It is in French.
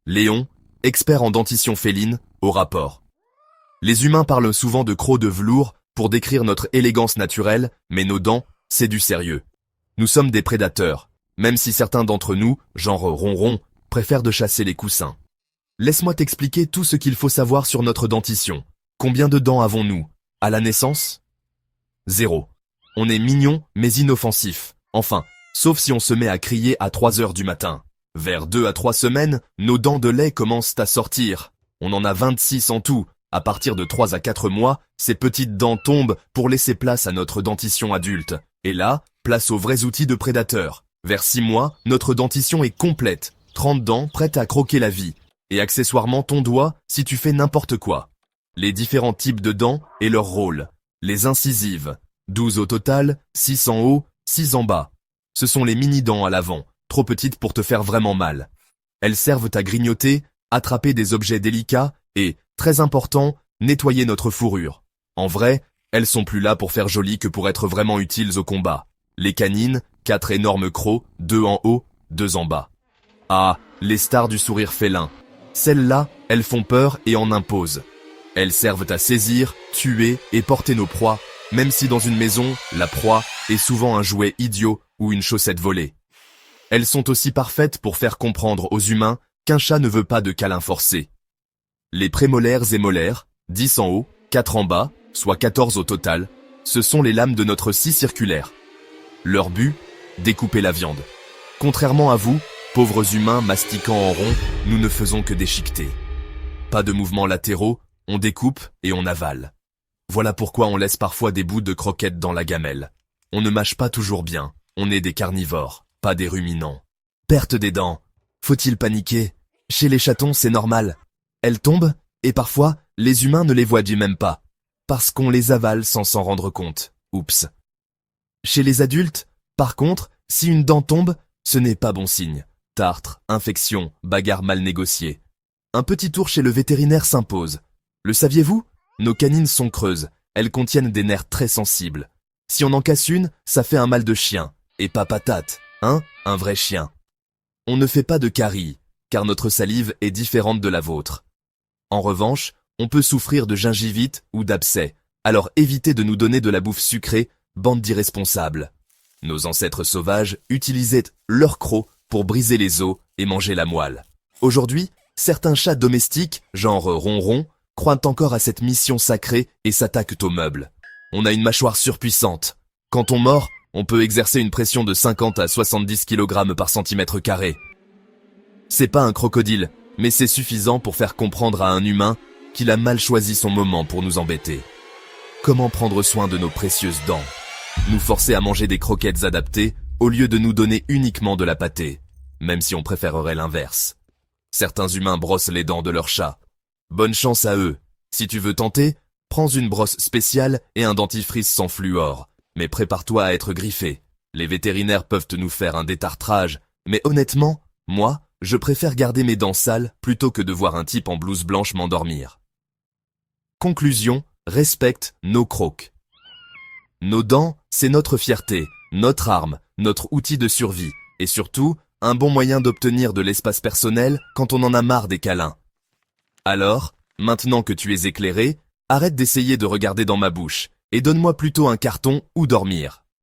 Léon, expert en dentition féline, au rapport. Les humains parlent souvent de crocs de velours pour décrire notre élégance naturelle, mais nos dents, c'est du sérieux. Nous sommes des prédateurs, même si certains d'entre nous, genre ronron, préfèrent de chasser les coussins. Laisse-moi t'expliquer tout ce qu'il faut savoir sur notre dentition. Combien de dents avons-nous? À la naissance? 0. On est mignon, mais inoffensif. Enfin, sauf si on se met à crier à 3 heures du matin. Vers 2 à 3 semaines, nos dents de lait commencent à sortir. On en a 26 en tout. À partir de 3 à 4 mois, ces petites dents tombent pour laisser place à notre dentition adulte. Et là, place aux vrais outils de prédateurs. Vers 6 mois, notre dentition est complète. 30 dents prêtes à croquer la vie. Et accessoirement ton doigt si tu fais n'importe quoi. Les différents types de dents et leur rôle. Les incisives. 12 au total, 6 en haut, 6 en bas. Ce sont les mini-dents à l'avant, trop petites pour te faire vraiment mal. Elles servent à grignoter, attraper des objets délicats et, très important, nettoyer notre fourrure. En vrai, elles sont plus là pour faire joli que pour être vraiment utiles au combat. Les canines, 4 énormes crocs, 2 en haut, 2 en bas. Ah, les stars du sourire félin. Celles-là, elles font peur et en imposent. Elles servent à saisir, tuer et porter nos proies, même si dans une maison, la proie est souvent un jouet idiot ou une chaussette volée. Elles sont aussi parfaites pour faire comprendre aux humains qu'un chat ne veut pas de câlin forcé. Les prémolaires et molaires, 10 en haut, 4 en bas, soit 14 au total, ce sont les lames de notre scie circulaire. Leur but, découper la viande. Contrairement à vous, pauvres humains mastiquant en rond, nous ne faisons que déchiqueter. Pas de mouvements latéraux, on découpe et on avale. Voilà pourquoi on laisse parfois des bouts de croquettes dans la gamelle. On ne mâche pas toujours bien, on est des carnivores, pas des ruminants. Perte des dents. Faut-il paniquer? Chez les chatons, c'est normal. Elles tombent, et parfois, les humains ne les voient du même pas. Parce qu'on les avale sans s'en rendre compte. Oups. Chez les adultes, par contre, si une dent tombe, ce n'est pas bon signe. Tartre, infection, bagarre mal négociée. Un petit tour chez le vétérinaire s'impose. Le saviez-vous? Nos canines sont creuses, elles contiennent des nerfs très sensibles. Si on en casse une, ça fait un mal de chien. Et pas patate, hein? Un vrai chien. On ne fait pas de caries, car notre salive est différente de la vôtre. En revanche, on peut souffrir de gingivite ou d'abcès, alors évitez de nous donner de la bouffe sucrée, bande d'irresponsables. Nos ancêtres sauvages utilisaient leurs crocs pour briser les os et manger la moelle. Aujourd'hui, certains chats domestiques, genre ronron, croient encore à cette mission sacrée et s'attaquent aux meubles. On a une mâchoire surpuissante. Quand on mord, on peut exercer une pression de 50 à 70 kg par centimètre carré. C'est pas un crocodile, mais c'est suffisant pour faire comprendre à un humain qu'il a mal choisi son moment pour nous embêter. Comment prendre soin de nos précieuses dents? Nous forcer à manger des croquettes adaptées au lieu de nous donner uniquement de la pâtée, même si on préférerait l'inverse. Certains humains brossent les dents de leurs chats. Bonne chance à eux. Si tu veux tenter, prends une brosse spéciale et un dentifrice sans fluor. Mais prépare-toi à être griffé. Les vétérinaires peuvent nous faire un détartrage, mais honnêtement, moi, je préfère garder mes dents sales plutôt que de voir un type en blouse blanche m'endormir. Conclusion, respecte nos crocs. Nos dents, c'est notre fierté, notre arme, notre outil de survie, et surtout, un bon moyen d'obtenir de l'espace personnel quand on en a marre des câlins. Alors, maintenant que tu es éclairé, arrête d'essayer de regarder dans ma bouche, et donne-moi plutôt un carton ou dormir.